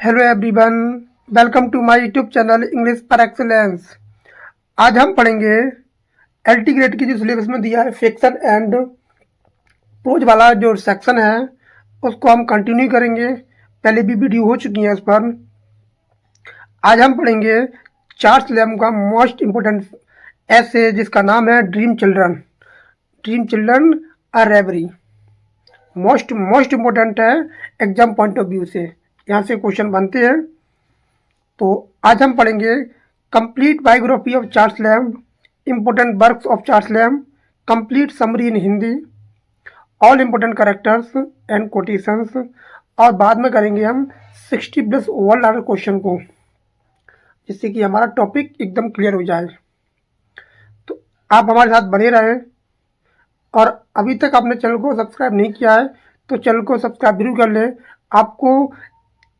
Hello everyone, welcome to my YouTube channel English for Excellence. आज हम पढ़ेंगे LT grade की जो सिलेबस में दिया है फिक्शन एंड प्रोज वाला जो सेक्शन है उसको हम कंटिन्यू करेंगे। पहले भी वीडियो हो चुकी है उस पर। आज हम पढ़ेंगे चार्ल्स लैम का मोस्ट इम्पोर्टेंट ऐसे जिसका नाम है dream children. Dream children a reverie most important है एग्जाम पॉइंट ऑफ व्यू से। यहाँ से क्वेश्चन बनते हैं। तो आज हम पढ़ेंगे complete biography of Charles lamb, important works of Charles lamb, complete summary in Hindi, all important characters and quotations, और बाद में करेंगे हम 60 प्लस वर्ल्ड आर्डर क्वेश्चन को, जिससे कि हमारा टॉपिक एकदम क्लियर हो जाए। तो आप हमारे साथ बने रहें, और अभी तक आपने चैनल को सब्सक्राइब नहीं किया है तो चैनल को सब्सक्राइब जरूर कर लें। आपको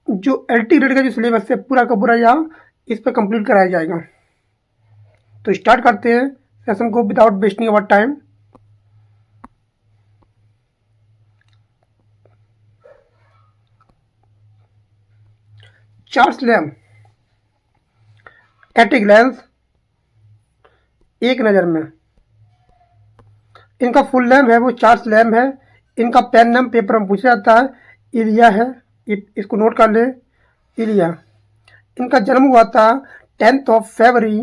जो एलटी ग्रेड का जो सिलेबस है पूरा का पूरा यहाँ इस पर कंप्लीट कराया जाएगा। तो स्टार्ट करते हैं सेशन को without wasting our time. Charles Lamb at a glance, एक नज़र में। इनका फुल नेम है वो चार्ल्स लैम्ब है। इनका पेन नेम पेपर में पूछा जाता है, इलिया है। इसको नोट कर ले, इलिया। इनका जन्म हुआ था 10 फरवरी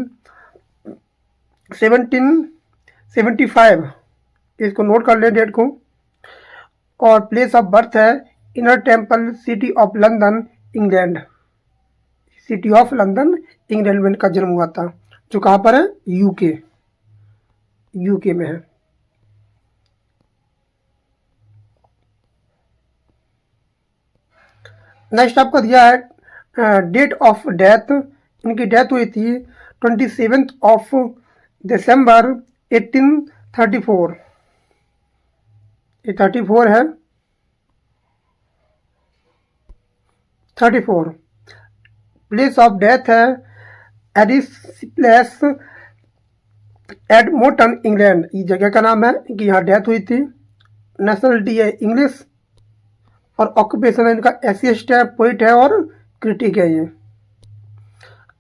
1775। इसको नोट कर ले डेट को। और प्लेस ऑफ बर्थ है inner temple, city of London, England. City of London England में इनका जन्म हुआ था, जो कहाँ पर है, यूके में है। नेक्स्ट आपका दिया है डेट ऑफ डेथ। इनकी डेथ हुई थी 27 दिसंबर 1834। ये 34 है, 34। प्लेस ऑफ डेथ है एडिस प्लेस, एडमोटन, इंग्लैंड। ये जगह का नाम है, इनकी यहाँ डेथ हुई थी। नेशनलिटी है इंग्लिश, और ऑक्यूपेशन है इनका एसिस्ट है, पोइट है और क्रिटिक है। ये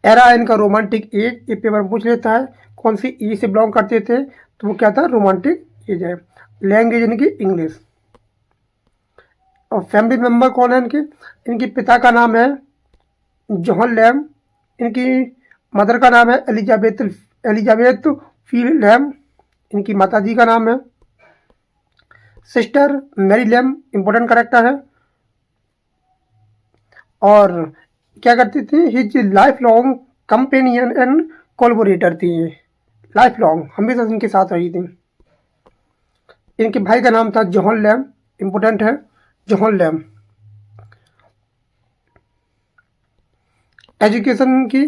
एरा है इनका रोमांटिक एज। ये पेपर पूछ लेता है कौन सी एज से बिलोंग करते थे, तो वो क्या था, रोमांटिक एज है। लैंग्वेज इनकी इंग्लिश। और फैमिली मेंबर कौन है इनके, इनके पिता का नाम है जॉन लैम्ब। इनकी मदर का नाम है एलिजाबेथ फील्ड लैम्ब। इनकी माताजी का नाम है sister Mary Lamb, important character है। और क्या करती थी, his life long companion and collaborator थी। ये लाइफ लॉन्ग हमेशा इनके साथ रही थी। इनके भाई का नाम था जॉन लैम्ब, इम्पोर्टेंट है, जॉन लैम्ब। एजुकेशन की,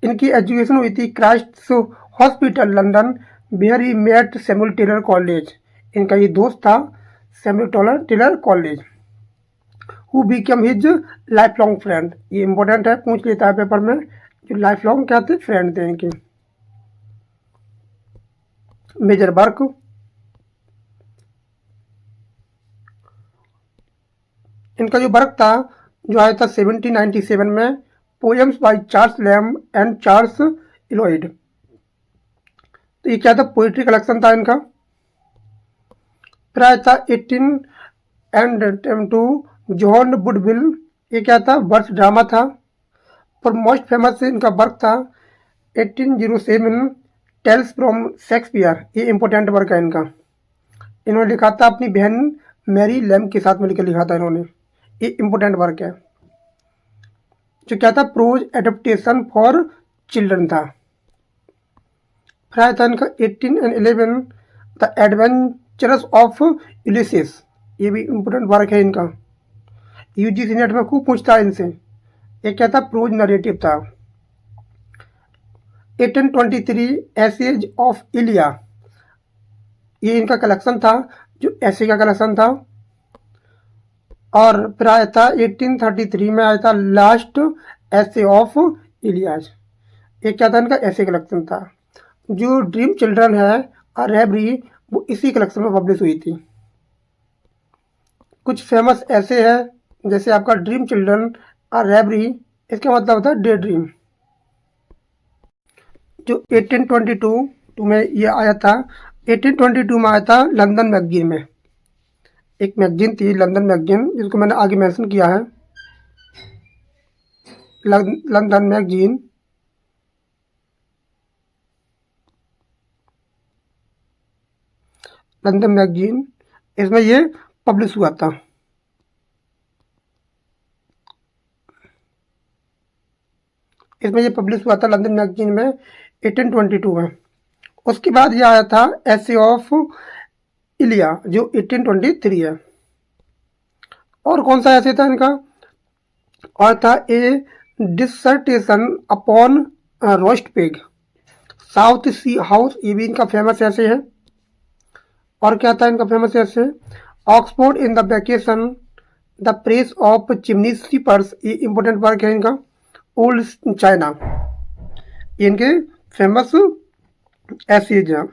इनकी एजुकेशन हुई थी Christ Hospital London, where he met Samuel Taylor Coleridge. इनका ये दोस्त था Samuel Taylor Coleridge, who become his life long friend. ये इंपॉर्टेंट है, पूछ लेता है पेपर में, जो लाइफ लॉन्ग क्या थे, फ्रेंड थे इनके। मेजर वर्क, इनका जो वर्क था जो आया था 1797 में, poems by Charles Lamb and Charles Lloyd. तो ये क्या था, पोइट्री कलेक्शन था इनका। फिर आया था 18 टू जॉन वुडविल। ये क्या था, वर्ष ड्रामा था। पर मोस्ट फेमस इनका वर्क था 1807 टेल्स फ्रॉम शेक्सपियर। ये इंपॉर्टेंट वर्क है इनका। इन्होंने लिखा था अपनी बहन मैरी लैम्ब के साथ मिलकर लिखा था इन्होंने। ये इंपॉर्टेंट वर्क है, जो क्या था, प्रोज एडेप्टेशन फॉर चिल्ड्रन था। फिर आया था इनका 1811 द एडवेंचरस ऑफ यूलिसिस। ये भी इंपॉर्टेंट वर्क है इनका, यूजीसी नेट में खूब पूछता है इनसे। ये क्या था, प्रोज नरेटिव था। 1823 एसेज ऑफ इलिया। ये इनका कलेक्शन था, जो ऐसे का कलेक्शन था। और फिर आया था 1833 में आया था लास्ट ऐसे ऑफ इलियास। ये क्या था, इनका ऐसे कलेक्शन था। जो ड्रीम चिल्ड्रन है और रेबरी, वो इसी कलेक्शन में पब्लिश हुई थी। कुछ फेमस ऐसे है जैसे आपका ड्रीम चिल्ड्रन और रेबरी, इसका मतलब होता है डे ड्रीम। जो 1822 में ये आया था, 1822 में आया था लंदन मैगजीन में। एक मैगजीन थी लंदन मैगजीन, जिसको मैंने आगे मेंशन किया है, लंदन मैगजीन। लंदन मैगजीन, इसमें ये पब्लिश हुआ था। इसमें ये पब्लिश हुआ था लंदन मैगजीन में 1822 में। उसके बाद ये आया था एसे ऑफ इलिया, जो 1823 है। और कौन सा ऐसे था इनका? और था a dissertation upon roast pig, South Sea House, ये भी इनका फेमस ऐसे है। और क्या था इनका famous essay? Oxford in the vacation, the praise of chimney sweepers, ये इंपॉर्टेंट वर्क है इनका। ओल्ड चाइना, ये इनके फेमस एसेज हैं।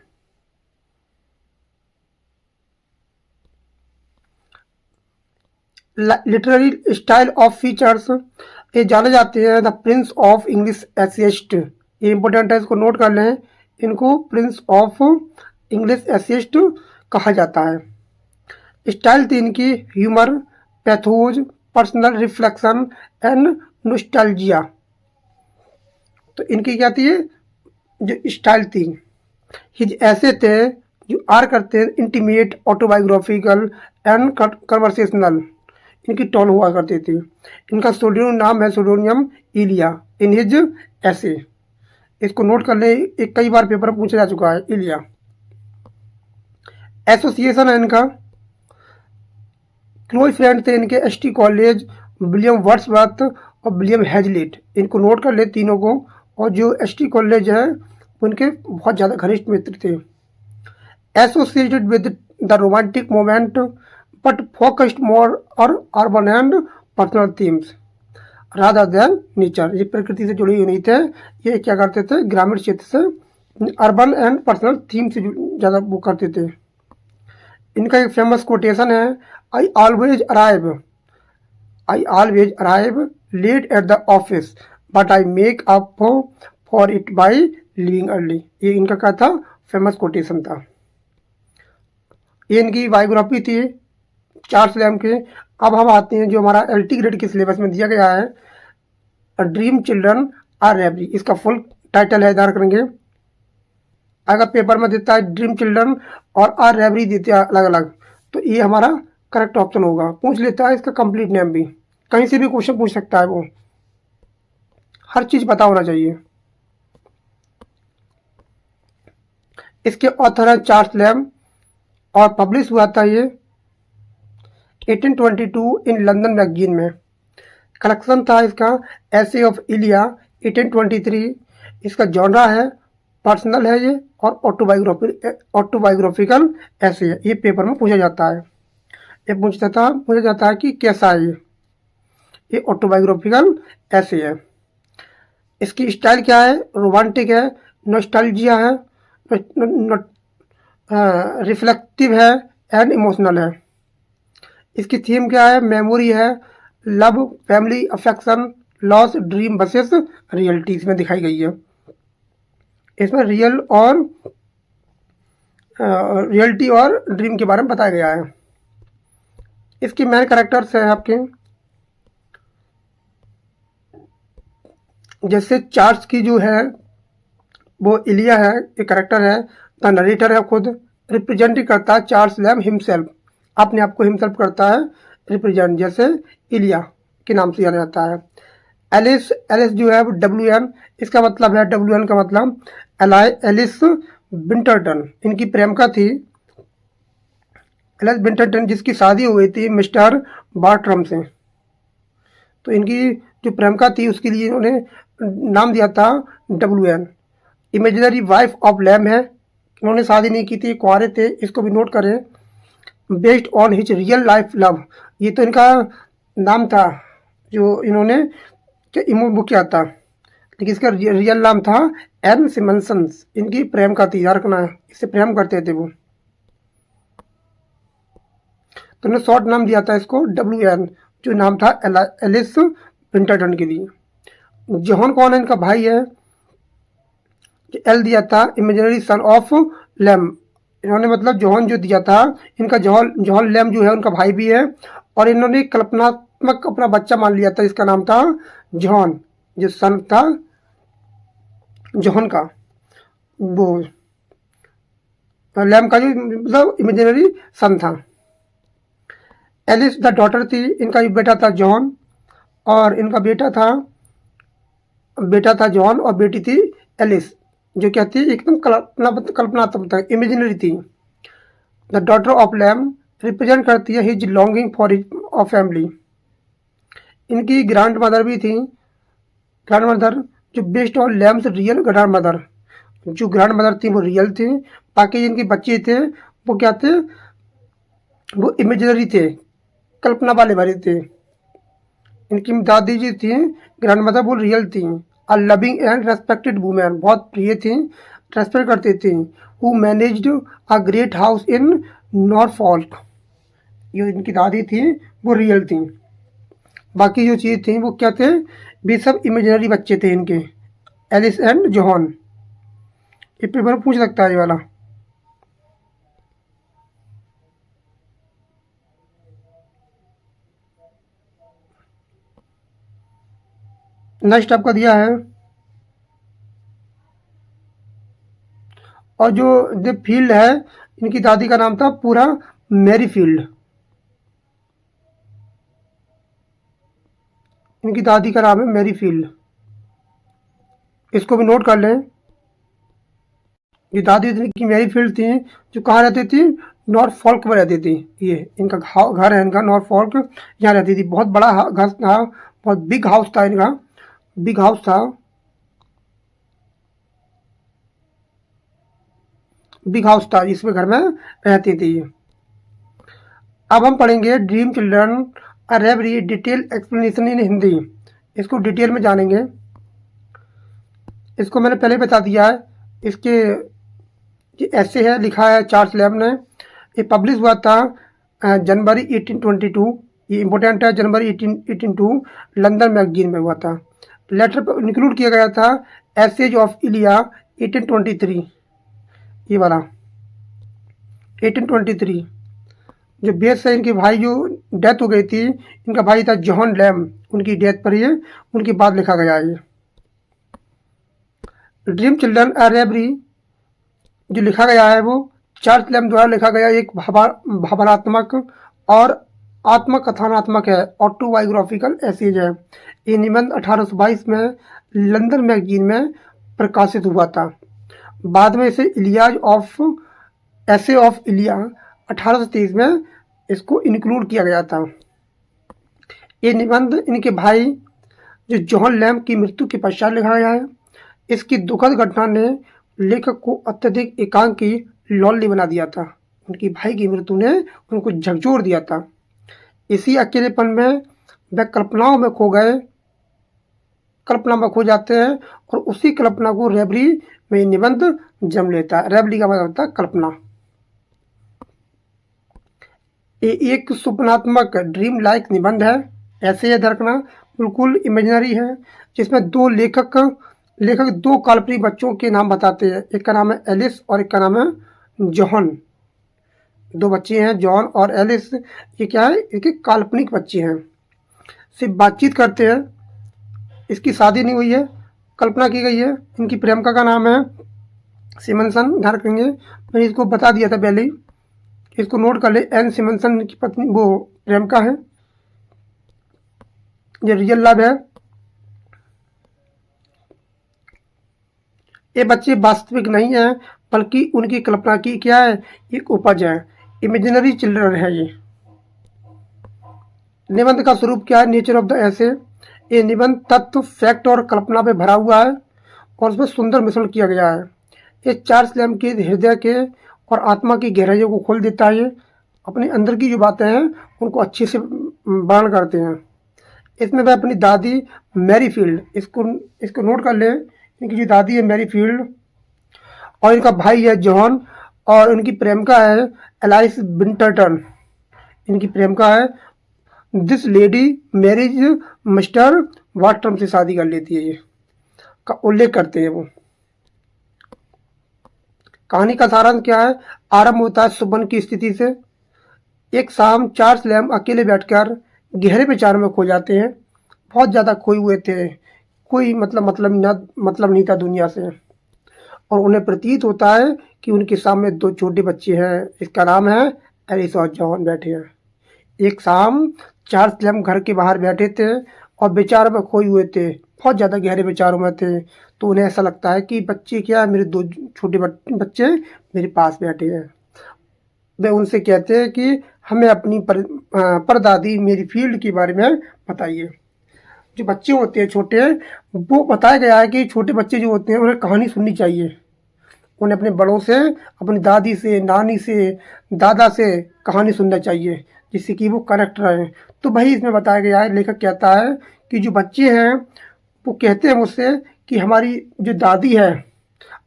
लिटरेरी स्टाइल ऑफ फीचर्स, ये जाने जाते हैं the prince of English essayist, ये इंपॉर्टेंट है, इसको नोट कर लें। इनको प्रिंस ऑफ इंग्लिश एसेस्ट कहा जाता है। स्टाइल थी इनकी humour, pathos, personal reflection and nostalgia. तो इनकी क्या थी, जो स्टाइल थी, हिज ऐसे थे जो आर करते हैं इंटीमेट, ऑटोबायोग्राफिकल एंड कन्वर्सेशनल, इनकी टोन हुआ करती थी। इनका सोडियम नाम है सोडोनियम इलिया इन हिज ऐसे, इसको नोट कर ले, एक कई बार पेपर में पूछा जा चुका है इलिया। एसोसिएशन है इनका, क्लोज फ्रेंड थे इनके एसटी कॉलेज, विलियम वर्ड्सवर्थ और विलियम हैजलिट, इनको नोट कर ले तीनों को। और जो एसटी कॉलेज है उनके बहुत ज़्यादा घनिष्ठ मित्र थे। Associated with the romantic moment but focused more और urban and personal themes rather than nature, ये प्रकृति से जुड़ी हुई नहीं थे, ये क्या करते थे, ग्रामीण क्षेत्र से अर्बन एंड पर्सनल थीम से ज़्यादा वो करते थे। इनका एक फेमस कोटेशन है, I always arrive late at the office but I make up for it by leaving early, ये इनका क्या था, फेमस कोटेशन था। ये इनकी बायोग्राफी थी चार्ल्स लैम्ब के। अब हम आते हैं जो हमारा एलटी ग्रेड के सिलेबस में दिया गया है, अ ड्रीम चिल्ड्रन आर रेबरी, इसका फुल टाइटल है, ध्यान करेंगे। अगर पेपर में देता है ड्रीम चिल्ड्रन और आर रेबरी देते हैं अलग अलग, तो ये हमारा करेक्ट ऑप्शन होगा। पूछ लेता है इसका कंप्लीट नेम भी, कहीं से भी क्वेश्चन पूछ सकता है, वो हर चीज़ पता होना चाहिए। इसके ऑथर है चार्ल्स लैम्ब और पब्लिश हुआ था ये 1822 इन लंदन मैगजीन में। कलेक्शन था इसका एसे ऑफ इलिया 1823। इसका जॉनरा है पर्सनल है ये, और ऑटोबायोग्राफिकल ऐसे है। ये पेपर में पूछा जाता है, ये पूछा जाता है कि कैसा है ये ऑटोबायोग्राफिकल ऐसे है। इसकी स्टाइल क्या है, रोमांटिक है, नॉस्टैल्जिया है, रिफ्लेक्टिव है एंड इमोशनल है। इसकी थीम क्या है, मेमोरी है, love, family, affection, loss, dream versus reality इसमें दिखाई गई है। इसमें रियलिटी और ड्रीम के बारे में बताया गया है। इसकी मेन कैरेक्टर्स हैं आपके, जैसे चार्ल्स की जो है वो इलिया है, एक कैरेक्टर है, द नरेटर है, खुद रिप्रेजेंट करता है चार्ल्स लैम्ब हिमसेल्फ, अपने आप को हिमसेल्फ करता है रिप्रेजेंट, जैसे इलिया के नाम से जाना जाता है। एलिस जो है WN, इसका मतलब है, WN का मतलब एलिस विंटरटन, इनकी प्रेमिका थी एलिस विंटरटन, जिसकी शादी हो गई थी मिस्टर बार्ट्रम से। तो इनकी जो प्रेमिका थी उसके लिए इन्होंने नाम दिया था WN। Imaginary wife of lamb है, इन्होंने शादी नहीं की थी, कुंवारे थे, इसको भी नोट करें। Based on his real life love, ये तो इनका नाम था जो इन्होंने वो किया था, लेकिन इसका रियल नाम था एन सिमनसन्स। इनकी प्रेम का थी, याद रखना है, इससे प्रेम करते थे वो, तो उन्होंने शॉर्ट नाम दिया था इसको WN, जो नाम था एलिस विंटरटन के लिए। जॉन कौन है? इनका भाई है। एल दिया था इमेजिनरी सन ऑफ लैम, इन्होंने मतलब जॉन जो दिया था, इनका जॉन जॉन लैम जो है उनका भाई भी है, और इन्होंने कल्पनात्मक अपना बच्चा मान लिया था, इसका नाम था जॉन, जो सन था जॉन का, वो लैम का जो मतलब इमेजिनरी सन था। एलिस द डॉटर थी, इनका बेटा था जॉन, और इनका बेटा था जॉन और बेटी थी एलिस, जो क्या थी एकदम कल्पनात्मक था, इमेजिनरी थी। The daughter of Lamb represent करती है his longing for his of family. इनकी ग्रैंड मदर भी थी, ग्रैंड मदर जो based on Lamb's real grandmother, जो ग्रैंड मदर थी वो रियल थी, बाकी जिनके बच्चे थे वो क्या थे, वो इमेजिनरी थे, कल्पना वाले भरे थे। इनकी दादी जी थी ग्रैंड मदर, वो रियल थी। A loving and respected women, बहुत प्रिय थी, रेस्पेक्ट करते थे। Who managed a great house in Norfolk, ये इनकी दादी थी वो रियल थी, बाकी जो चीज़ थी वो क्या थे, भी सब इमेजिनरी बच्चे थे इनके, एलिस एंड जॉन। ये पेपर पूछ सकता है ये वाला। नेक्स्ट आपका दिया है, और जो फील्ड है, इनकी दादी का नाम था पूरा मैरी फील्ड, इनकी दादी का नाम है मैरी फील्ड, इसको भी नोट कर लें। ये दादी इनकी मैरी फील्ड थी, जो कहाँ रहती थी, नॉर्थ फॉल्क में रहती थी। ये इनका घर है, इनका नॉर्थ फॉल्क, यहाँ रहती थी। बहुत बड़ा घर था, बहुत बिग हाउस था इनका, बिग हाउस था, बिग हाउस था, इसमें घर में रहती थी। अब हम पढ़ेंगे dream children a reverie detail explanation in Hindi, इसको डिटेल में जानेंगे। इसको मैंने पहले बता दिया है। इसके ये ऐसे है, लिखा है चार्ल्स लैम्ब ने, ये पब्लिश हुआ था जनवरी 1822, ये इम्पोर्टेंट है, जनवरी 1882 लंदन मैगजीन में हुआ था। लेटर पर इंक्लूड किया गया था एसेज ऑफ इलिया 1823, ये वाला 1823, जो बेस है। इनके भाई जो डेथ हो गई थी, इनका भाई था जॉन लैम्ब, उनकी डेथ पर ये उनके बाद लिखा गया है। ड्रीम चिल्ड्रन अ रेवरी जो लिखा गया है वो चार्ल्स लैम्ब द्वारा लिखा गया एक भावनात्मक और आत्मकथनात्मक है, ऑटोबायोग्राफिकल एसेज है। ये निबंध 1822 में लंदन मैगजीन में प्रकाशित हुआ था। बाद में इसे इलियाज ऑफ एसे ऑफ इलिया 1823 में इसको इंक्लूड किया गया था। ये निबंध इनके भाई जो जॉन लैम्ब की मृत्यु के पश्चात लिखा गया है। इसकी दुखद घटना ने लेखक को अत्यधिक एकांकी लॉन्ली बना दिया था। उनकी भाई की मृत्यु ने उनको झकझोर दिया था। इसी अकेलेपन में वे कल्पनाओं में खो गए, कल्पना में खो जाते हैं, और उसी कल्पना को रेवरी में निबंध जन्म लेता है। रेवरी का मतलब होता है कल्पना। ये एक सुपनात्मक ड्रीम लाइक निबंध है, ऐसे है दरकना, बिल्कुल इमेजिनरी है, जिसमें लेखक दो काल्पनिक बच्चों के नाम बताते हैं। एक का नाम है एलिस और एक का नाम है जॉन। दो बच्चे हैं, जॉन और एलिस। ये क्या है, इनके काल्पनिक बच्चे हैं, सिर्फ बातचीत करते हैं। इसकी शादी नहीं हुई है, कल्पना की गई है। इनकी प्रेमिका का नाम है सिमनसन, ध्यान रखेंगे, मैंने इसको बता दिया था पहले ही, इसको नोट कर ले। एन सिमनसन की पत्नी, वो प्रेमिका है, ये रियल लव है। ये बच्चे वास्तविक नहीं है, बल्कि उनकी कल्पना की क्या है, एक उपज है, इमेजिनरी चिल्ड्रन है ये। निबंध का स्वरूप क्या है, नेचर ऑफ द ऐसे। ये निबंध तत्व, फैक्ट और कल्पना पे भरा हुआ है, और उसमें सुंदर मिश्रण किया गया है। ये चार्ल्स लैम्ब के हृदय के और आत्मा की गहराइयों को खोल देता है। ये अपने अंदर की जो बातें हैं उनको अच्छे से बयान करते हैं। इसमें वह अपनी दादी मैरी फील्ड, इसको नोट कर ले, इनकी जो दादी है मैरी फील्ड, और इनका भाई है जॉन, और उनकी प्रेमिका है एलाइस विंटरटन। इनकी प्रेमिका है दिस लेडी मैरिज मिस्टर वाटरम से शादी कर लेती है, ये का उल्लेख करते हैं वो। कहानी का सारांश क्या है? आरंभ होता है सुबह की स्थिति से। एक शाम चार्ल्स लैम्ब अकेले बैठकर गहरे विचार में खो जाते हैं। बहुत ज़्यादा खोए हुए थे, कोई मतलब नहीं था दुनिया से, और उन्हें प्रतीत होता है कि उनके सामने दो छोटे बच्चे हैं, इसका नाम है एलिस और जॉन, बैठे हैं। एक शाम चार्ल्स लैम्ब घर के बाहर बैठे थे और विचार में खोए हुए थे, बहुत ज़्यादा गहरे विचारों में थे। तो उन्हें ऐसा लगता है कि बच्चे क्या, मेरे दो छोटे बच्चे मेरे पास बैठे हैं। वे उनसे कहते हैं कि हमें अपनी परदादी मेरी फील्ड के बारे में बताइए। जो बच्चे होते हैं छोटे, वो बताया गया है कि छोटे बच्चे जो होते हैं उन्हें कहानी सुननी चाहिए। उन्हें अपने बड़ों से, अपनी दादी से, नानी से, दादा से कहानी सुनना चाहिए, जिससे कि वो कनेक्ट रहें। तो वही इसमें बताया गया है। लेखक कहता है कि जो बच्चे हैं वो कहते हैं मुझसे कि हमारी जो दादी है,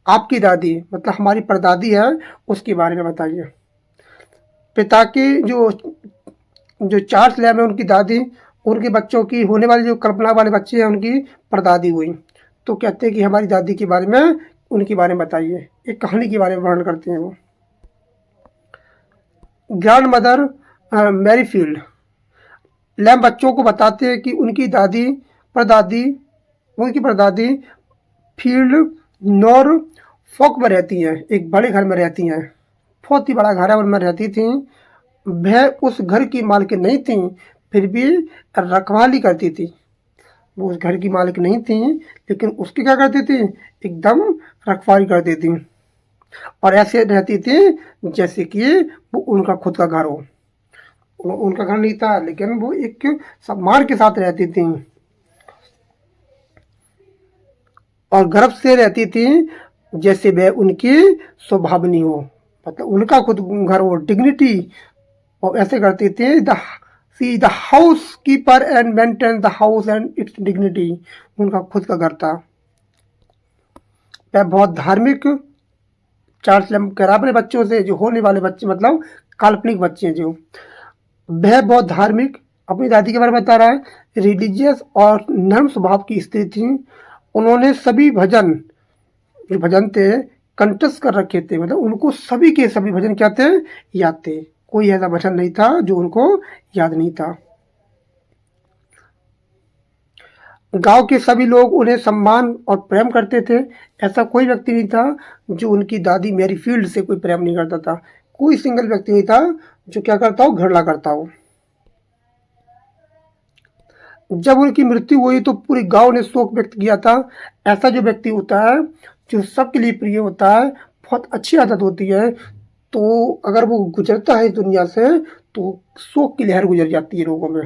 आपकी दादी मतलब हमारी परदादी है, उसके बारे में बताइए। पिता की जो जो चार्ल्स लैम्ब है, उनकी दादी, उनके बच्चों की होने वाली जो कल्पना वाले बच्चे हैं, उनकी परदादी हुई। तो कहते हैं कि हमारी दादी के बारे में, उनके बारे में बताइए। एक कहानी के बारे में वर्णन करते हैं वो। Grand mother मैरीफील्ड। लैम्ब बच्चों को बताते हैं कि उनकी परदादी फील्ड नॉरफॉक में रहती हैं, एक बड़े घर में रहती हैं, बहुत ही बड़ा घर है, उनमें रहती थी। वह उस घर की मालकिन नहीं थी, फिर भी रखवाली करती थी। वो उस घर की मालिक नहीं थी, लेकिन उसकी क्या करती थी, एकदम रखवाली करती थी, और ऐसे रहती थी जैसे कि वो उनका खुद का घर हो। उनका घर नहीं था, लेकिन वो एक सम्मान के साथ रहती थी और गर्व से रहती थी, जैसे वह उनकी स्वभावनी हो, मतलब उनका खुद घर हो, डिग्निटी। और ऐसे करती थी, the house keeper and maintain the house and it's dignity. उनका खुद का घर था। वह बहुत धार्मिक, चार्ल्स लैम्ब कह रहा अपने बच्चों से, जो होने वाले बच्चे मतलब काल्पनिक बच्चे, जो वह बहुत धार्मिक, अपनी दादी के बारे में बता रहा है, रिलीजियस और नर्म स्वभाव की स्त्री थी। उन्होंने सभी भजन, जो भजन थे, कंठस्थ कर रखे थे, मतलब उनको सभी के सभी भजन क्या थे, याद थे। कोई ऐसा भजन नहीं था जो उनको याद नहीं था। गांव के सभी लोग उन्हें सम्मान और प्रेम करते थे। ऐसा कोई व्यक्ति नहीं था जो उनकी दादी मैरीफील्ड से कोई प्रेम नहीं करता था। कोई सिंगल व्यक्ति नहीं था जो क्या करता हो, घृणा करता हो। जब उनकी मृत्यु हुई तो पूरे गांव ने शोक व्यक्त किया था। ऐसा जो व्यक्ति होता है, जो सबके लिए प्रिय होता है, बहुत अच्छी आदत होती है, तो अगर वो गुजरता है इस दुनिया से, तो शोक की लहर गुजर जाती है लोगों में।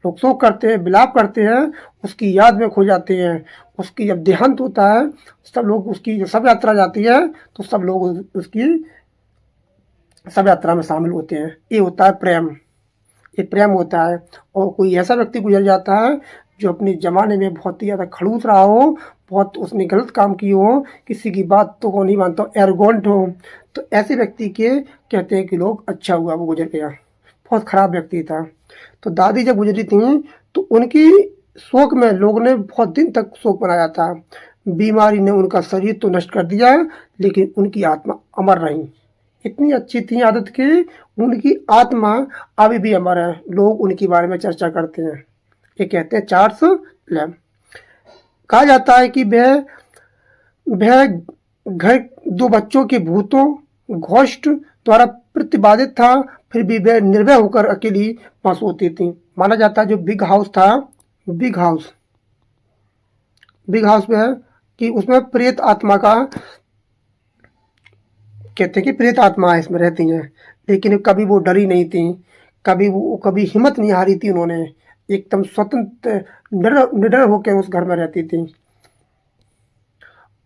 लोग शोक करते हैं, विलाप करते हैं, उसकी याद में खो जाते हैं। उसकी जब देहांत होता है, सब लोग, उसकी जब शव यात्रा जाती है, तो सब लोग उसकी शव यात्रा में शामिल होते हैं। ये होता है प्रेम, ये प्रेम होता है। और कोई ऐसा व्यक्ति गुजर जाता है जो अपने ज़माने में बहुत ही ज़्यादा खड़ूस रहा हो, बहुत उसने गलत काम किए हो, किसी की बात तो को नहीं मानता, एरोगेंट हो, तो ऐसे व्यक्ति के कहते हैं कि लोग अच्छा हुआ वो गुजर गया, बहुत ख़राब व्यक्ति था। तो दादी जब गुजरी थी तो उनकी शोक में लोगों ने बहुत दिन तक शोक मनाया था। बीमारी ने उनका शरीर तो नष्ट कर दिया, लेकिन उनकी आत्मा अमर रही। इतनी अच्छी थी आदत की, उनकी आत्मा अभी भी अमर है, लोग उनके बारे में चर्चा करते हैं। ये कहते हैं चार्ल्स लैम्ब। कहा जाता है कि वह घर दो बच्चों के भूतों घोस्ट द्वारा प्रतिपादित था, फिर भी वह निर्भय होकर अकेली पास होती थी। माना जाता है जो बिग हाउस था, बिग हाउस में है कि उसमें प्रेत आत्मा का, कहते हैं कि प्रेत आत्मा इसमें रहती हैं, लेकिन कभी वो डरी नहीं थी, कभी हिम्मत नहीं हारी थी। उन्होंने एकदम स्वतंत्र निडर होकर उस घर में रहती थी।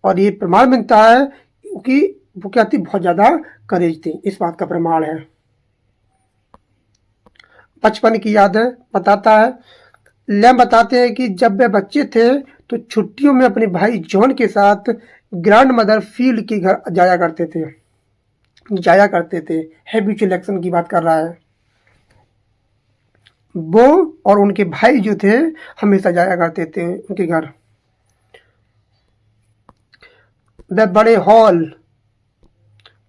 और ये प्रमाण मिलता है कि वो क्या थी, बहुत ज़्यादा करेज थी, इस बात का प्रमाण है। बचपन की यादें बताता है। लैम्ब बताते हैं कि जब वे बच्चे थे तो छुट्टियों में अपने भाई जॉन के साथ ग्रैंड मदर फील्ड के घर जाया करते थे। हैबिचुअल एक्शन की बात कर रहा है। वो और उनके भाई जो थे हमेशा जाया करते थे उनके घर। वह बड़े हॉल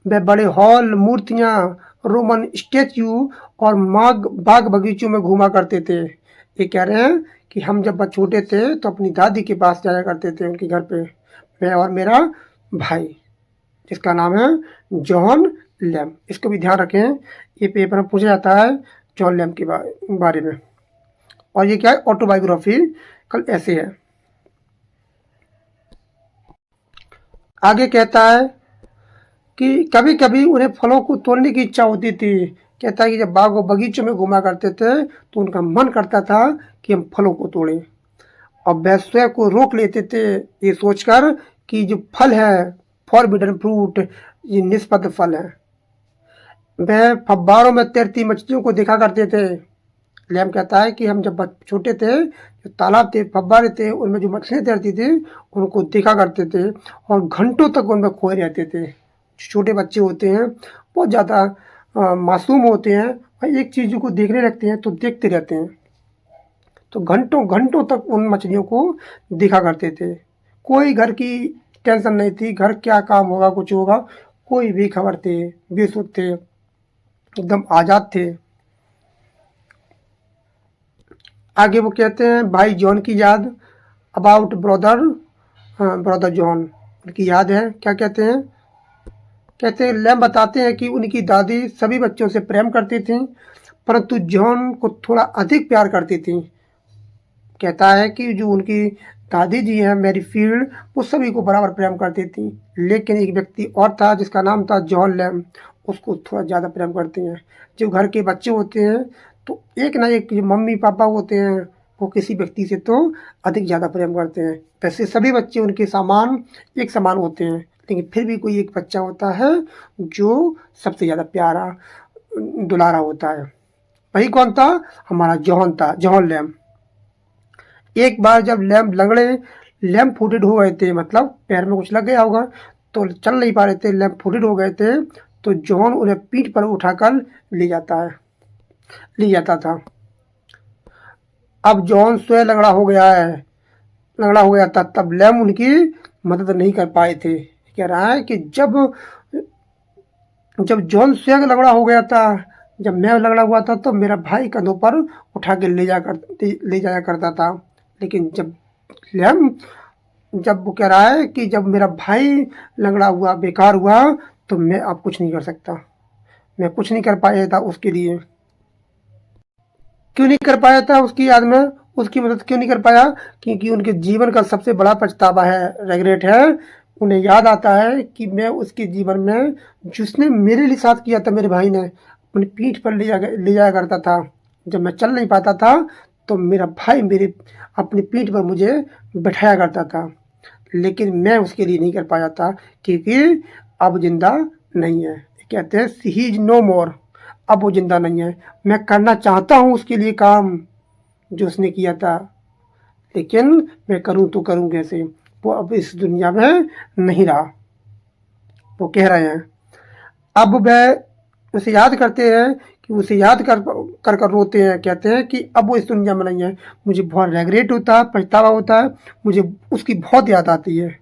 वह बड़े हॉल, मूर्तियाँ, रोमन स्टैच्यू और माग बाग बगीचों में घूमा करते थे। ये कह रहे हैं कि हम जब छोटे थे तो अपनी दादी के पास जाया करते थे उनके घर पे, मैं और मेरा भाई, जिसका नाम है जॉन लैम। इसको भी ध्यान रखें, ये पेपर में पूछा जाता है जॉन लैम के बारे में। और ये क्या है, ऑटोबायोग्राफी कल ऐसे है। आगे कहता है कि कभी कभी उन्हें फलों को तोड़ने की इच्छा होती थी। कहता है कि जब बाग और बगीचों में घूमा करते थे तो उनका मन करता था कि हम फलों को तोड़ें, और वह स्वयं को रोक लेते थे ये सोचकर कि जो फल है, फॉरबिडन फ्रूट, ये निष्पद्ध फल है। वह फव्वारों में तैरती मछलियों को देखा करते थे। लैम कहता है कि हम जब छोटे थे, जो तालाब थे, फव्वारे थे, उनमें जो मछलियाँ तैरती थी उनको देखा करते थे और घंटों तक उनमें खोए रहते थे। छोटे बच्चे होते हैं बहुत ज़्यादा मासूम होते हैं और एक चीज़ को देखने लगते हैं तो देखते रहते हैं, तो घंटों घंटों तक उन मछलियों को देखा करते थे। कोई घर की टेंशन नहीं थी, घर क्या काम होगा, कुछ होगा, कोई भी खबर थे, बेसुध थे, एकदम आज़ाद थे। आगे वो कहते हैं भाई जॉन की याद, अबाउट ब्रदर जॉन, उनकी याद है। क्या कहते हैं, कहते हैं लैम बताते हैं कि उनकी दादी सभी बच्चों से प्रेम करती थी, परंतु जॉन को थोड़ा अधिक प्यार करती थी। कहता है कि जो उनकी दादी जी हैं मैरी फील्ड, वो सभी को बराबर प्रेम करती थी, लेकिन एक व्यक्ति और था जिसका नाम था जॉन लैम, उसको थोड़ा ज़्यादा प्रेम करती हैं। जो घर के बच्चे होते हैं तो एक ना एक जो मम्मी पापा होते हैं वो किसी व्यक्ति से तो अधिक ज़्यादा प्रेम करते हैं। वैसे सभी बच्चे उनके समान एक समान होते हैं, लेकिन फिर भी कोई एक बच्चा होता है जो सबसे ज़्यादा प्यारा दुलारा होता है। वही कौन था, हमारा जॉन था, जॉन लैम। एक बार जब लैम्प फूटेड हो गए थे, मतलब पैर में कुछ लग गया होगा तो चल नहीं पा रहे थे, लैम्प फूटेड हो गए थे, तो जॉन उन्हें पीठ पर उठाकर ले जाता था। अब जॉन स्वयं लंगड़ा हो गया था, तब लैम उनकी मदद नहीं कर पाए थे। कह रहा है कि जब जॉन स्वयं लंगड़ा हो गया था, जब मैं लंगड़ा हुआ था तो मेरा भाई कंधों पर उठा के ले जाया करता था, लेकिन जब वो कह रहा है कि जब मेरा भाई लंगड़ा हुआ, बेकार हुआ, तो मैं अब कुछ नहीं कर सकता, मैं कुछ नहीं कर पाया था उसके लिए। क्यों नहीं कर पाया था उसकी याद में, उसकी मदद क्यों नहीं कर पाया, क्योंकि उनके जीवन का सबसे बड़ा पछतावा है, रेग्रेट है। उन्हें याद आता है कि मैं उसके जीवन में जिसने मेरे लिए साथ किया था, मेरे भाई ने अपनी पीठ पर ले जाया करता था। जब मैं चल नहीं पाता था तो मेरा भाई मेरे अपनी पीठ पर मुझे बैठाया करता था, लेकिन मैं उसके लिए नहीं कर पाया था क्योंकि अब जिंदा नहीं है। कहते हैं ही इज नो मोर, अब वो जिंदा नहीं है। मैं करना चाहता हूँ उसके लिए काम जो उसने किया था, लेकिन मैं करूँ तो करूँ कैसे, वो अब इस दुनिया में नहीं रहा, वो कह रहे हैं। अब वह उसे याद करते हैं कि उसे याद कर रोते हैं, कहते हैं कि अब वो इस दुनिया में नहीं है। मुझे बहुत रेग्रेट होता है, पछतावा होता है, मुझे उसकी बहुत याद आती है।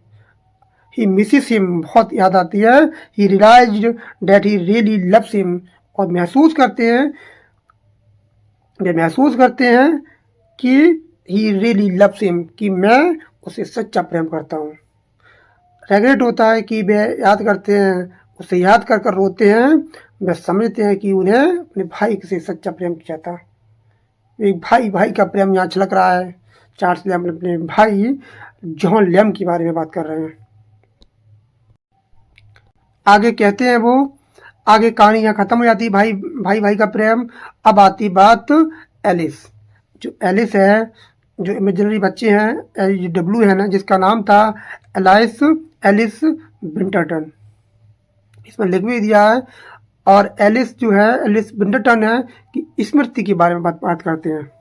ही मिसिस हिम, बहुत याद आती है। He realised that he really loves him, और महसूस करते हैं कि ही रियली लव्स हिम, कि मैं उसे सच्चा प्रेम करता हूँ। रेग्रेट होता है कि वे याद करते हैं, उसे याद कर रोते हैं। वे समझते हैं कि उन्हें अपने भाई से सच्चा प्रेम किया था। एक भाई का प्रेम यहाँ छलक रहा है। चार्ल्स लैम अपने भाई जॉन लैम के बारे में बात कर रहे हैं। आगे कहते हैं वो, आगे कहानी यहाँ खत्म हो जाती है, भाई का प्रेम। अब आती बात एलिस। जो एलिस है, जो इमेजिनरी बच्चे हैं, डब्लू है ना, जिसका नाम था एलिस विंटरटन, इसमें लिख भी दिया है। और एलिस जो है, एलिस विंटरटन है कि स्मृति के बारे में बात करते हैं।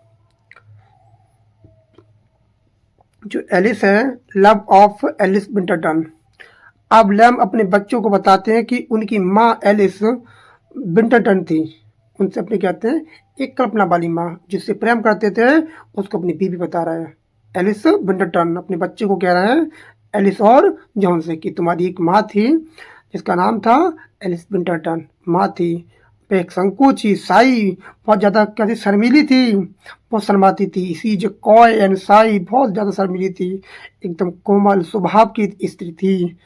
जो एलिस है, लव ऑफ एलिस विंटरटन। अब लैम अपने बच्चों को बताते हैं कि उनकी माँ एलिस विंटरटन थी, उनसे अपने कहते हैं एक कल्पना वाली माँ जिससे प्रेम करते थे उसको अपनी बीवी बता रहा है। एलिस विंटरटन अपने बच्चे को कह रहा है, एलिस और जॉन से, कि तुम्हारी एक माँ थी जिसका नाम था एलिस विंटरटन। माँ थी, वह एक संकोची, साई, बहुत ज़्यादा कहती शर्मीली थी, बहुत शर्माती थी। सी जो कॉय एंड साई, बहुत ज़्यादा शर्मीली थी, एकदम कोमल स्वभाव की स्त्री थी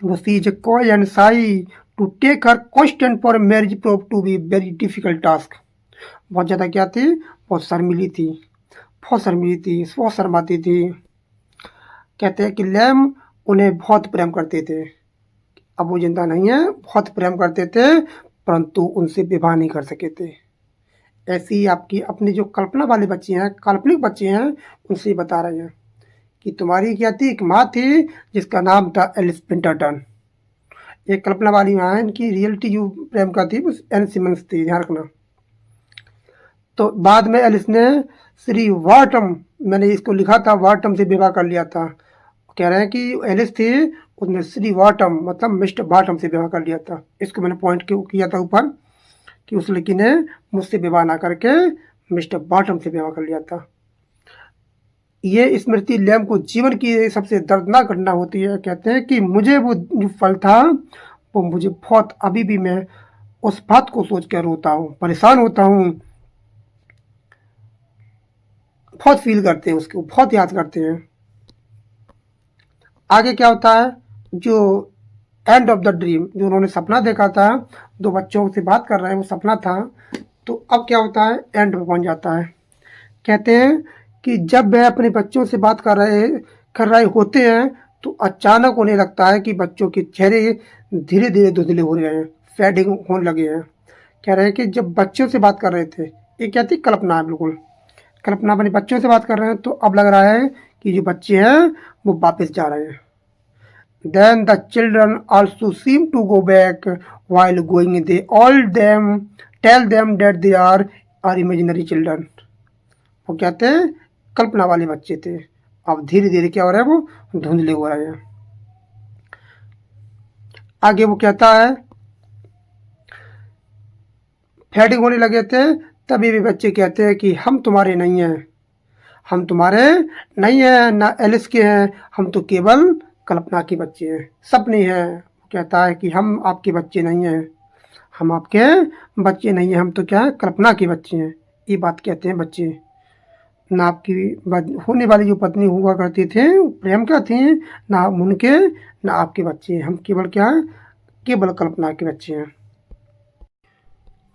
वो। She is coy and shy to take her constant for marriage prove to be very difficult task. बहुत ज़्यादा क्या थी, बहुत शर्मीली थी, बहुत शर्मीली थी, बहुत शर्माती थी। कहते हैं कि लैम उन्हें बहुत प्रेम करते थे, अब वो जिंदा नहीं है, बहुत प्रेम करते थे परंतु उनसे विवाह नहीं कर सके थे। ऐसी ही आपकी अपनी जो कल्पना वाले बच्चे हैं, काल्पनिक बच्चे हैं, उनसे बता रहे हैं कि तुम्हारी क्या थी, एक माँ थी जिसका नाम था एलिस विंटरटन। एक कल्पना वाली माँ है, इनकी रियलिटी जो प्रेम का थी वो एन सिमंस थी, ध्यान रखना। तो बाद में एलिस ने श्री वार्टम, मैंने इसको लिखा था वार्टम से विवाह कर लिया था। कह रहे हैं कि एलिस थी, उसने श्री वार्टम मतलब मिस्टर वार्टम से विवाह कर लिया था। इसको मैंने पॉइंट किया था ऊपर कि उस लड़की ने मुझसे विवाह ना करके मिस्टर वार्टम से विवाह कर लिया था। ये स्मृति लैम को जीवन की सबसे दर्दनाक घटना होती है। कहते हैं कि मुझे वो जो फल था वो मुझे बहुत, अभी भी मैं उस बात को सोच कर रोता हूँ, परेशान होता हूँ, बहुत फील करते हैं उसको, बहुत याद करते हैं। आगे क्या होता है, जो एंड ऑफ द ड्रीम, जो उन्होंने सपना देखा था, दो बच्चों से बात कर रहे हैं, वो सपना था। तो अब क्या होता है, एंड में पहुंच जाता है। कहते हैं कि जब वह अपने बच्चों से बात कर रहे होते हैं तो अचानक उन्हें लगता है कि बच्चों के चेहरे धीरे धीरे धुंधले हो रहे हैं, फेडिंग होने लगे हैं। कह रहे हैं कि जब बच्चों से बात कर रहे थे, ये क्या थी, कल्पना है, बिल्कुल कल्पना, अपने बच्चों से बात कर रहे हैं, तो अब लग रहा है कि जो बच्चे हैं वो वापस जा रहे हैं। Then the children also seem to go back. While going, they all tell them that they are imaginary children. वो कहते हैं कल्पना वाले बच्चे थे, अब धीरे धीरे क्या हो रहा है, वो धुंधले हो रहे हैं। आगे वो कहता है फेडिंग होने लगे थे, तभी भी बच्चे कहते हैं कि हम तुम्हारे नहीं हैं, हम तुम्हारे नहीं हैं, ना एलिस के हैं, हम तो केवल कल्पना के बच्चे हैं, सपने हैं। कहता है कि हम आपके बच्चे नहीं हैं, हम आपके बच्चे नहीं हैं, हम तो क्या है, कल्पना के बच्चे हैं। ये बात कहते हैं बच्चे। ना आपकी होने वाली जो पत्नी हुआ करती थे वो प्रेम का थी, ना उनके, ना आपके बच्चे, हम केवल क्या है, केवल कल्पना के बच्चे हैं।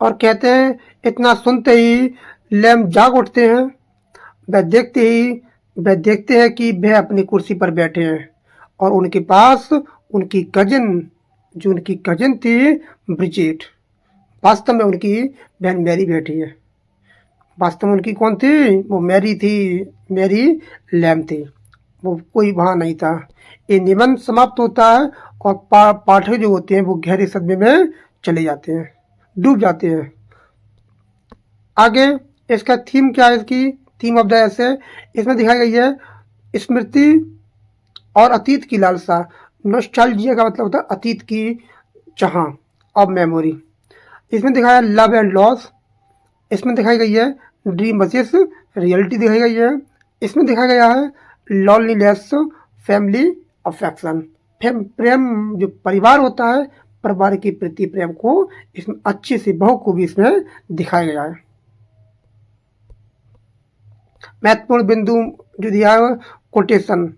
और कहते हैं इतना सुनते ही लैम जाग उठते हैं। वह देखते हैं कि वह अपनी कुर्सी पर बैठे हैं और उनके पास उनकी कजन थी ब्रिजेट, वास्तव में उनकी बहन मैरी बैठी है। वास्तव में उनकी कौन थी, वो मैरी थी, मैरी लैम थी, वो कोई वहाँ नहीं था। ये निबंध समाप्त होता है और पाठक जो होते हैं वो गहरे सदमे में चले जाते हैं, डूब जाते हैं। आगे इसका थीम क्या है, इसकी थीम ऑफ द ऐसे इसमें दिखाई गई है स्मृति और अतीत की लालसा। नॉस्टैल्जिया का मतलब होता है अतीत की चाह, ऑफ मेमोरी। इसमें दिखाया लव एंड लॉस, इसमें दिखाई गई है ड्रीम वर्सेस रियलिटी दिखाई गई है। इसमें दिखाया गया है लॉनलीनेस, फैमिली अफेक्शन, प्रेम जो परिवार होता है, परिवार के प्रति प्रेम को इसमें अच्छे से बहुखूबी इसमें दिखाया गया है। महत्वपूर्ण बिंदु जो दिया है quotation,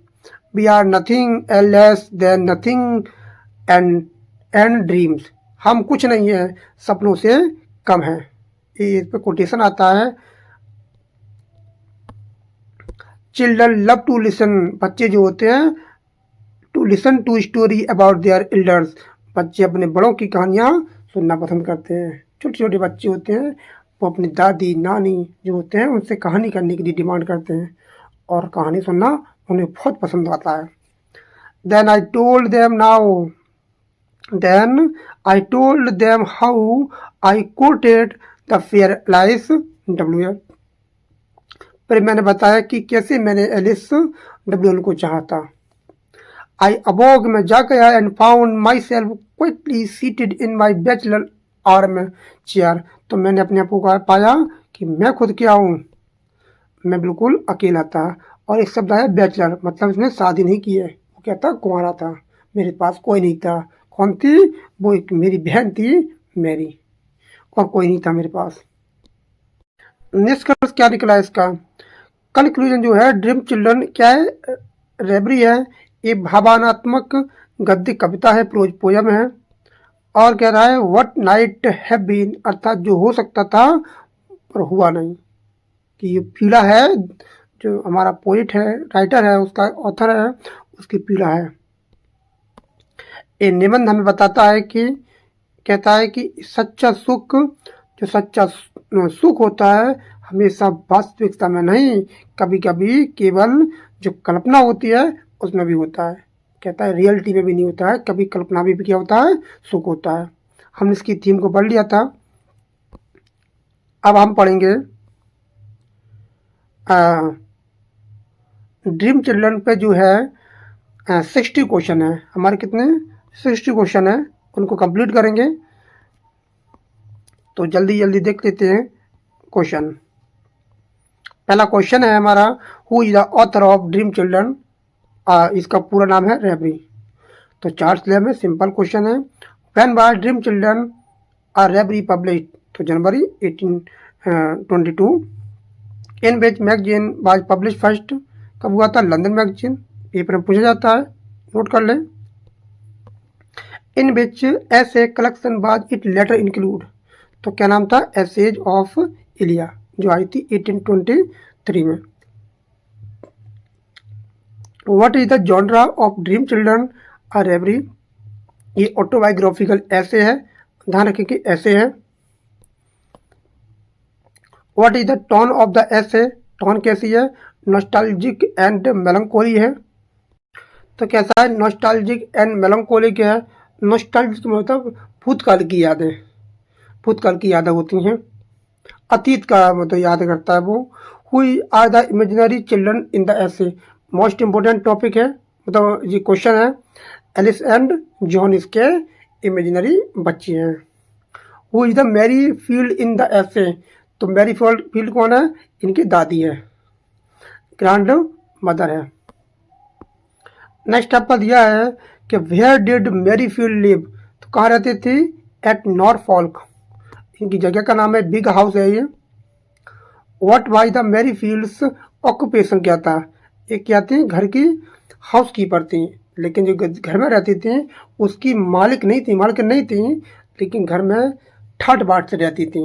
we are nothing less than nothing and dreams, हम कुछ नहीं है, सपनों से कम है। ये इस पर कोटेशन आता है। चिल्ड्रन लव टू लिसन, बच्चे जो होते हैं to listen to story about their elders, बच्चे अपने बड़ों की कहानियाँ सुनना पसंद करते हैं। छोटे छोटे बच्चे होते हैं वो अपनी दादी नानी जो होते हैं उनसे कहानी करने के लिए डिमांड करते हैं और कहानी सुनना उन्हें बहुत पसंद आता है। Then I told them how I courted the fair Alice W, पर मैंने बताया कि कैसे मैंने एलिस डब्ल्यू को चाहा था। आई अबोग, मैं जा गया and found my self quickly seated in my bachelor arm chair. तो मैंने अपने आप को पाया कि मैं खुद क्या हूँ, मैं बिल्कुल अकेला था। और एक शब्द आया बैचलर, मतलब इसने शादी नहीं की है, वो कहता कुंवारा था, मेरे पास कोई नहीं था। कौन थी वो? एक मेरी बहन थी मेरी, और कोई नहीं था मेरे पास। निष्कर्ष क्या निकला इसका? कंक्लूजन जो है, ड्रीम चिल्ड्रन क्या है? रेबरी है, ये भावनात्मक गद्य कविता है, प्रोज पोयम है। और कह रहा है व्हाट नाइट हैव बीन, अर्थात जो हो सकता था पर हुआ नहीं। कि ये पीड़ा है, जो हमारा पोइट है, राइटर है, उसका ऑथर है, उसकी पीड़ा है। ये निबंध हमें बताता है कि, कहता है कि सच्चा सुख, जो सच्चा सुख होता है हमेशा वास्तविकता में नहीं, कभी कभी केवल जो कल्पना होती है उसमें भी होता है। कहता है रियलिटी में भी नहीं होता है, कभी कल्पना में भी क्या होता है? सुख होता है। हमने इसकी थीम को पढ़ लिया था। अब हम पढ़ेंगे ड्रीम चिल्ड्रन पे जो है 60 क्वेश्चन है हमारे। कितने? 60 क्वेश्चन है, उनको कंप्लीट करेंगे। तो जल्दी जल्दी देख लेते हैं क्वेश्चन। पहला क्वेश्चन है हमारा, who is the author of dream children? इसका पूरा नाम है रेबरी। तो 4 स्लैब में सिंपल क्वेश्चन है। व्हेन वाज ड्रीम चिल्ड्रन रेबरी पब्लिश? तो जनवरी 1822। In which magazine was publish first? कब हुआ था? London magazine. पेपर में पूछा जाता है, नोट कर लें। इन विच ऐसे collection was it later include? तो क्या नाम था? एसेज ऑफ इलिया, जो आई थी 1823 में। What is the genre of dream children रेबरी? ये ऑटोबायोग्राफिकल ऐसे है, ध्यान रखें कि ऐसे है। What is the tone of the essay? Tone कैसी है? नॉस्टैल्जिक एंड मेलंकोली है। तो कैसा है? नॉस्टैल्जिक एंड मेलंकोलिक है। नॉस्टैल्जिक मतलब भूतकाल की यादें, भूतकाल की यादें होती हैं, अतीत का मतलब याद करता है वो। Who are the imaginary children in the essay? Most important topic है, मतलब ये क्वेश्चन है। एलिस एंड जॉन इसके इमेजिनरी बच्चे हैं। Who is the Mary Field in the essay? तो मैरी फील्ड कौन है? इनकी दादी है, ग्रैंड मदर है। नेक्स्ट आपका दिया है कि where did Mary Field live? तो कहाँ रहती थी? At Norfolk. इनकी जगह का नाम है, बिग हाउस है ये। What was the Mary Field's occupation? क्या था? ये क्या थी? घर की हाउस कीपर थी, लेकिन जो घर में रहती थी उसकी मालिक नहीं थी, लेकिन घर में ठाट बाट से रहती थी।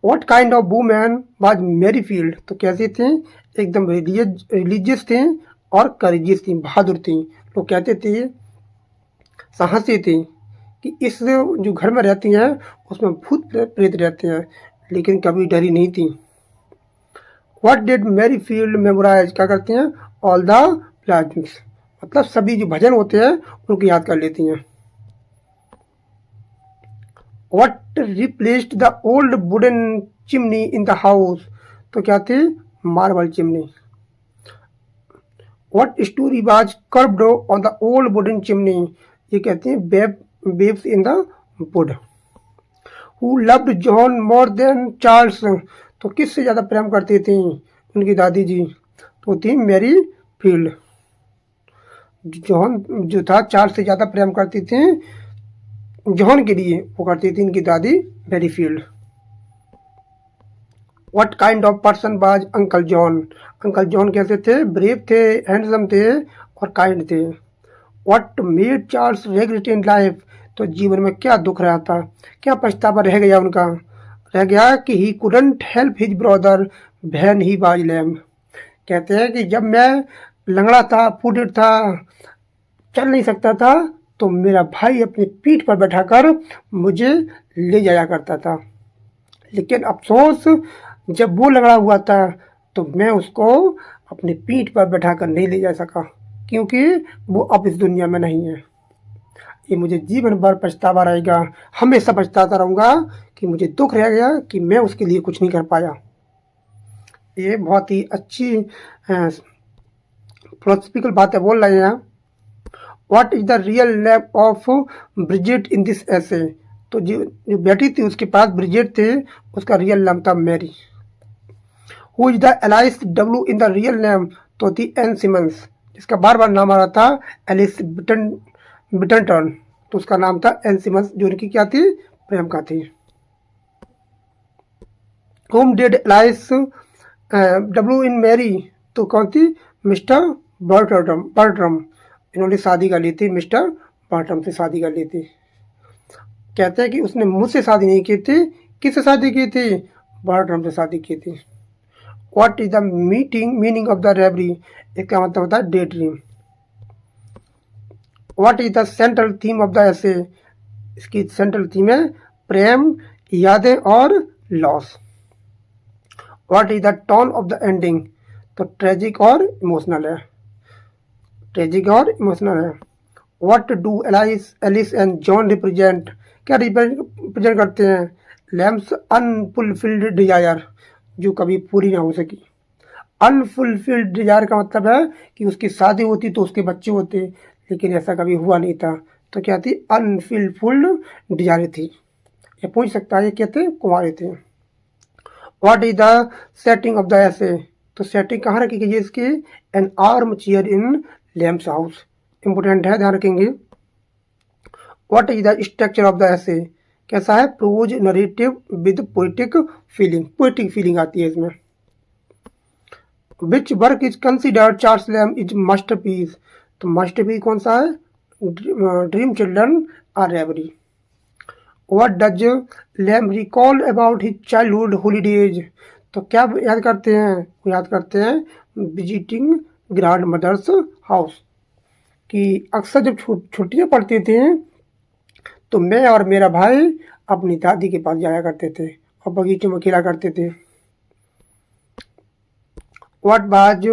What kind of women was Mary Field? तो कैसी थी? एकदम रिलीजियस थी और करेजियस थी, बहादुर थी। लोग कहते थे, साहसी थी, कि इस जो घर में रहती हैं उसमें भूत प्रेत रहते हैं, लेकिन कभी डरी नहीं थी। What did Mary Field memorize? क्या करती हैं? ऑल द प्लाज्म्स, मतलब सभी जो भजन होते हैं उनको याद कर लेती हैं। What replaced the old wooden chimney in the house? तो क्या थी? Marble chimney. What story was curved on the old wooden chimney? ये कहते हैं waves in the would. Who loved John more than Charles? तो किससे ज़्यादा प्रेम करती थी उनकी दादी जी? तो थी मैरी फील्ड। जॉन जो था चार्ल्स से ज़्यादा प्रेम करती थी, जॉन के लिए वो करती थी इनकी दादी Mary Field. What kind of person was uncle John? Uncle John कैसे थे? ब्रेव थे, हैंडसम थे और काइंड थे। What made Charles regret in life? तो जीवन में क्या दुख रहा था, क्या पछतावा रह गया उनका? रह गया कि he couldn't help his brother when he was lame. कहते हैं कि जब मैं लंगड़ा था, फूटेड था, चल नहीं सकता था, तो मेरा भाई अपनी पीठ पर बैठाकर मुझे ले जाया करता था। लेकिन अफसोस, जब वो लंगड़ा हुआ था तो मैं उसको अपनी पीठ पर बैठाकर नहीं ले जा सका, क्योंकि वो अब इस दुनिया में नहीं है। ये मुझे जीवन भर पछतावा रहेगा, हमेशा पछताता रहूँगा कि मुझे दुख रह गया कि मैं उसके लिए कुछ नहीं कर पाया। ये बहुत ही अच्छी फिलोसफिकल बातें बोल रहे हैं। What is the real name of Bridget in this essay? तो जो बेटी थी उसके पास ब्रिजिट थे, उसका रियल नाम था Mary. Who is the Alice W in the real name? तो थी एन सिमंस, जिसका बार बार नाम आ रहा था एलिस बिटनटन, तो उसका नाम था एन सिमंस, जो उनकी क्या थी, प्रेमिका थी। Whom did Alice W in Mary? तो कौन थी, मिस्टर बर्ट्रम। इन्होंने शादी कर ली थी, मिस्टर बर्ट्रम से शादी कर ली थी। कहते हैं कि उसने मुझसे शादी नहीं की थी, किससे शादी की थी, बर्ट्रम से शादी की थी। What is the meaning of the reverie? इसका मतलब होता है day dream. What is the central theme of the essay? इसकी सेंट्रल थीम है प्रेम, यादें और loss. What is the tone of the ending? तो ट्रेजिक और इमोशनल है, ट्रेजिक और इमोशनल है। What do Alice and John represent? क्या रिप्रेजेंट करते हैं? लैम्स अनफुलफिल्ड डिजायर, जो कभी पूरी ना हो सकी। अनफुलफिल्ड डिजायर का मतलब है कि उसकी शादी होती तो उसके बच्चे होते, लेकिन ऐसा कभी हुआ नहीं था, तो क्या थी, अनफुलफिल्ड डिजायर थी। ये पूछ सकता है, ये क्या थे, कुंवारे थे। What is the setting of the essay? तो सेटिंग कहाँ रखी गई है इसकी, an arm chair in Lamb's house, important है, ध्यान रखेंगे। What is the structure of the essay? कैसा है, prose narrative with poetic feeling, poetic feeling आती है इसमें। Which work is considered Charles Lamb is masterpiece? तो मास्टरपीस कौन सा है, dream children or reverie. What does Lamb recall about his childhood holidays? तो क्या याद करते हैं, याद करते हैं विजिटिंग ग्रैंड मदर्स हाउस, कि अक्सर जब छुट्टियां पड़ती थी तो मैं और मेरा भाई अपनी दादी के पास जाया करते थे और बगीचे में खेला करते थे। What was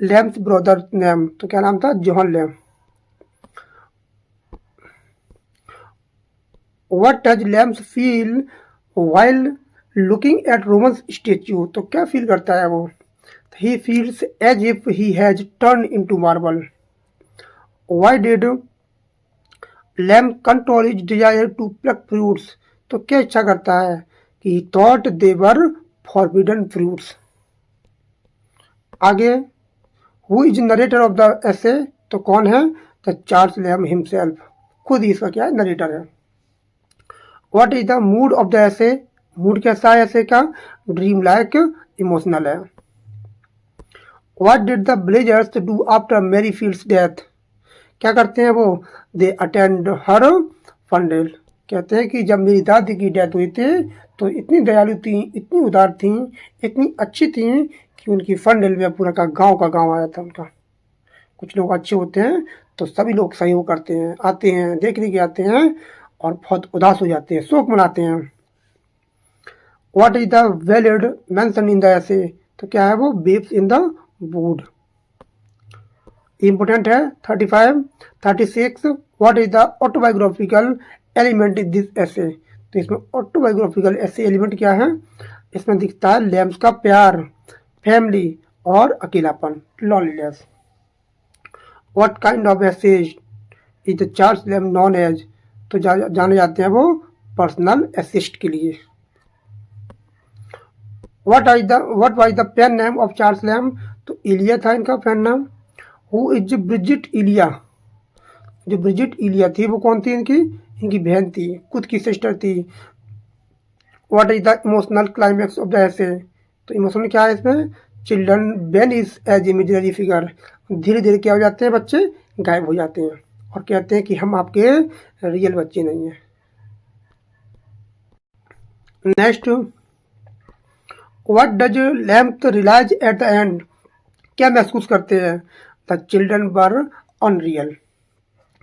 Lamb's brother name? तो क्या नाम था, John Lamb. What does Lamb's feel while looking at Roman statue? तो क्या फील करता है वो, he feels as if he has turned into marble. Why did Lamb control his desire to pluck fruits? तो क्या इच्छा करता है, कि he thought they were forbidden fruits. आगे, who is narrator of the essay? तो कौन है, द चार्ल्स लैम्ब हिमसेल्फ, खुद ही इसका क्या है, नरेटर है। What is the mood of the essay? Mood कैसा है ऐसे का, ड्रीम लाइक, इमोशनल है। What did the villagers do after Mary Field's death? क्या करते हैं वो, दे अटेंड हर फंडल। कहते हैं कि जब मेरी दादी की डेथ हुई थी तो इतनी दयालु थी, इतनी उदार थी, इतनी अच्छी थी कि उनकी फंडल में पूरा का गांव आया था उनका। कुछ लोग अच्छे होते हैं तो सभी लोग सहयोग करते हैं, आते हैं, देखने के आते हैं और बहुत उदास हो जाते हैं, शोक मनाते हैं। What is the valid mention in the essay? तो क्या है वो, Babes in the Wood, important है। 35 36 what is the autobiographical element in this essay? तो इसमें ऑटोबायोग्राफिकल ऐसे एलिमेंट क्या है, इसमें दिखता है लैम्स का प्यार, फैमिली और अकेलापन, loneliness. What kind of essays is the Charles Lamb known as? तो जाने जाते हैं वो पर्सनल असिस्ट के लिए। What was the pen name of Charles Lamb? तो इलिया था इनका पेन नाम। हु इज ब्रिजिट इलिया? जो ब्रिजिट इलिया थी वो कौन थी, इनकी बहन थी, खुद की सिस्टर थी। What is the emotional climax of the essay? तो इमोशनल क्या है इसमें, children vanish as imaginary figure, धीरे धीरे क्या हो जाते हैं, बच्चे गायब हो जाते हैं और कहते हैं कि हम आपके रियल बच्चे नहीं हैं। Next, what does Lamb realize at the end? क्या महसूस करते हैं, द चिल्ड्रन वर अनरियल,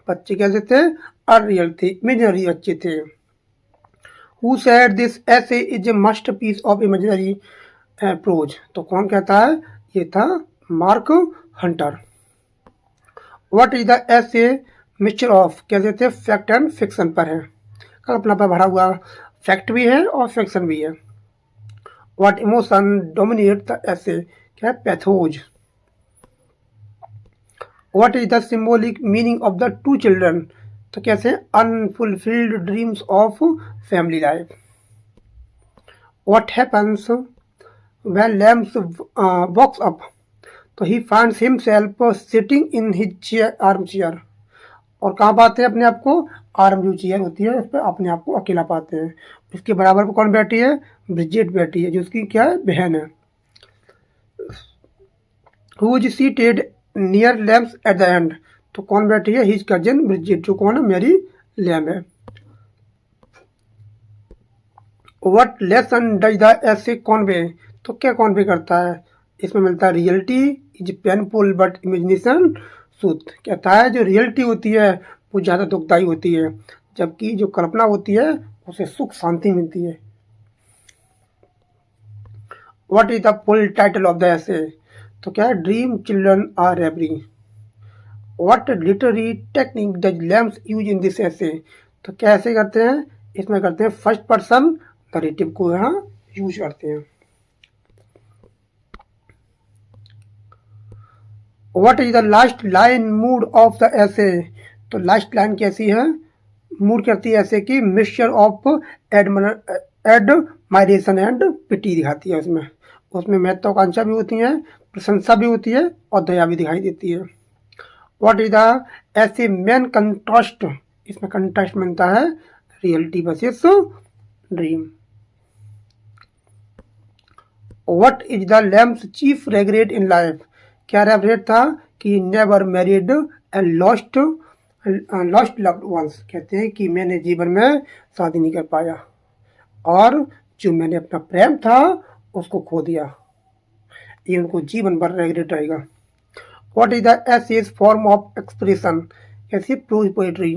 बच्चे कैसे थे, अनरियल थे, इमेजिनरी बच्चे थे। Who said this essay is a masterpiece of imaginary prose? तो कौन कहता है, ये था Mark Hunter. What is the essay mixture of? कहते थे फैक्ट एंड फिक्शन पर है, कल्पना पर भरा हुआ फैक्ट भी है और फिक्शन भी है। What emotion dominate the essay? क्या है, pathos. What is the symbolic meaning of the two children, तो कैसे unfulfilled dreams of family life. What happens when Lamb's walks up, तो he finds himself sitting in his chair arm chair, और कहाँ पाते हैं अपने आप को, आर्म जो चेयर होती है उस पर अपने आप को अकेला पाते हैं। इसके बराबर पर कौन बैठी है, ब्रिजेट बैठी है जो उसकी क्या है, बहन है। Who is seated near Lamb's at the end, तो कौन बैठी है, हिज कजन ब्रिजेट, जो कौन है, मेरी लैम है। व्हाट लेसन डज द ऐसे कॉन्वे, तो क्या कॉन्वे करता है, इसमें मिलता है reality is painful but imagination soothe, कहता है जो रियलिटी होती है वो ज़्यादा दुखदायी होती है, जबकि जो कल्पना होती है उसे सुख शांति मिलती है। What is the full title of the essay, तो क्या है, dream children or reverie. What literary technique does Lamb's use in this essay, तो क्या ऐसे करते हैं, इसमें करते हैं फर्स्ट पर्सन नरेटिव को यहाँ यूज करते हैं। What is the last line mood of the essay, तो लास्ट लाइन कैसी है, मूड करती है ऐसे कि मिक्सचर ऑफ एडमायरेशन एंड पिटी दिखाती है उसमें। उसमें महत्वाकांक्षा भी होती है, प्रशंसा भी होती है और दया भी दिखाई देती है। What is the essay main contrast, इसमें कंट्रास्ट मिलता है reality versus dream. What is the Lamb's chief regret in life, क्या रेग्रेट था कि never married and lost loved once, कहते हैं कि मैंने जीवन में शादी नहीं कर पाया और जो मैंने अपना प्रेम था उसको खो दिया, ये उनको जीवन भर रेग्रेट रहेगा। What is the essays form of expression, ऐसी prose poetry.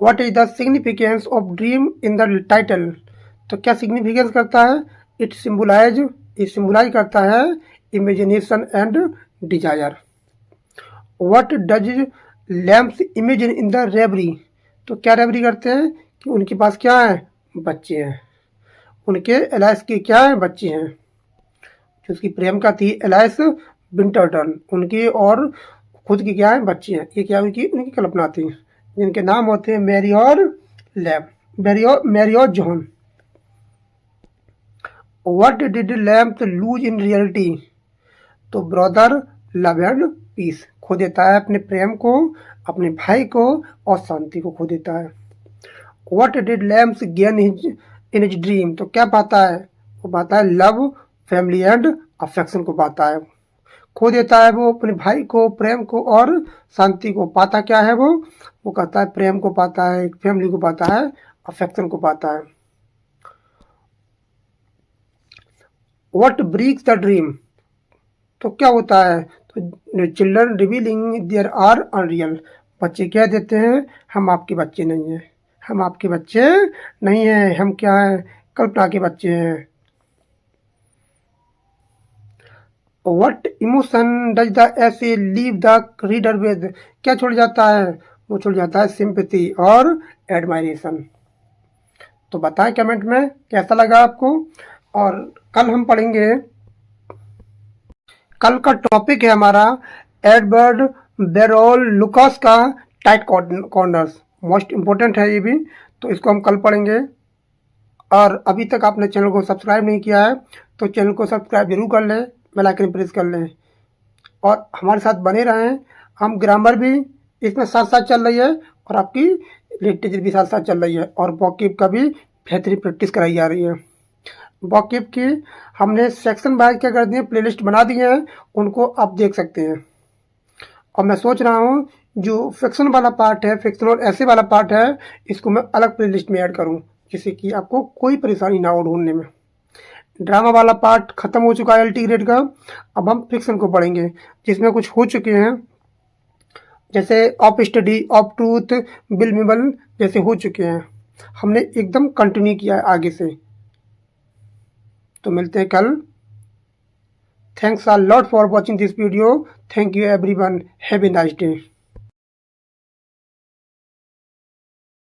What is the significance of dream in the title, तो क्या सिग्निफिकेंस करता है, इट सिम्बलाइज करता है imagination and desire. What does Lamb's imagine in the reverie, तो क्या रेवरी करते हैं कि उनके पास क्या है, बच्चे हैं, उनके एलाइस के क्या है, बच्चे हैं, जो उसकी प्रेम का थी एलाइस विंटरटन, उनकी और खुद की क्या है, बच्चे हैं। ये क्या उनकी कल्पना थी, जिनके नाम होते हैं मैरी और लैम, मैरी और John. What did Lamb's lose in reality, तो ब्रदर लव एंड पीस, खो देता है अपने प्रेम को, अपने भाई को और शांति को खो देता है। What did Lamb's gain in his dream, तो क्या पाता है, वो पाता है लव फैमिली एंड अफेक्शन को पाता है, खो देता है वो अपने भाई को, प्रेम को और शांति को, पाता क्या है वो कहता है प्रेम को पाता है, फैमिली को पाता है, अफेक्शन को पाता है। व्हाट ब्रेक्स द ड्रीम, तो क्या होता है, तो children revealing there are unreal, बच्चे कह देते हैं हम आपके बच्चे नहीं हैं, हम आपके बच्चे नहीं हैं, हम क्या हैं, कल्पना के बच्चे हैं। व्हाट इमोशन डज द ऐसे लीव द रीडर विद, क्या छोड़ जाता है, वो छोड़ जाता है सिंपैथी और एडमायरेशन। तो बताएं कमेंट में कैसा लगा आपको, और कल हम पढ़ेंगे, कल का टॉपिक है हमारा एडवर्ड बेरोल लुकास का टाइट कॉर्नर्स, मोस्ट इम्पोर्टेंट है ये भी, तो इसको हम कल पढ़ेंगे। और अभी तक आपने चैनल को सब्सक्राइब नहीं किया है तो चैनल को सब्सक्राइब जरूर कर लें, बेल आइकन प्रेस कर लें और हमारे साथ बने रहें। हम ग्रामर भी इसमें साथ साथ चल रही है और आपकी लिटरेचर भी साथ साथ चल रही है, और वॉकिब का भी बेहतरीन प्रैक्टिस कराई जा रही है। वॉकिब की हमने सेक्शन वाइज क्या कर दिए, प्लेलिस्ट बना दिए हैं, उनको आप देख सकते हैं। और मैं सोच रहा हूँ जो फिक्शन वाला पार्ट है, फिक्शन और ऐसे वाला पार्ट है, इसको मैं अलग प्लेलिस्ट में ऐड करूँ, जिससे कि आपको कोई परेशानी ना हो ढूंढने में। ड्रामा वाला पार्ट खत्म हो चुका है एलटी ग्रेड का, अब हम फिक्शन को पढ़ेंगे जिसमें कुछ हो चुके हैं, जैसे ऑफ स्टडी, ऑफ ट्रूथ, बिलमेबल जैसे हो चुके हैं, हमने एकदम कंटिन्यू किया है आगे से। तो मिलते हैं कल। Thanks a lot for watching this video. Thank you everyone, have a nice day.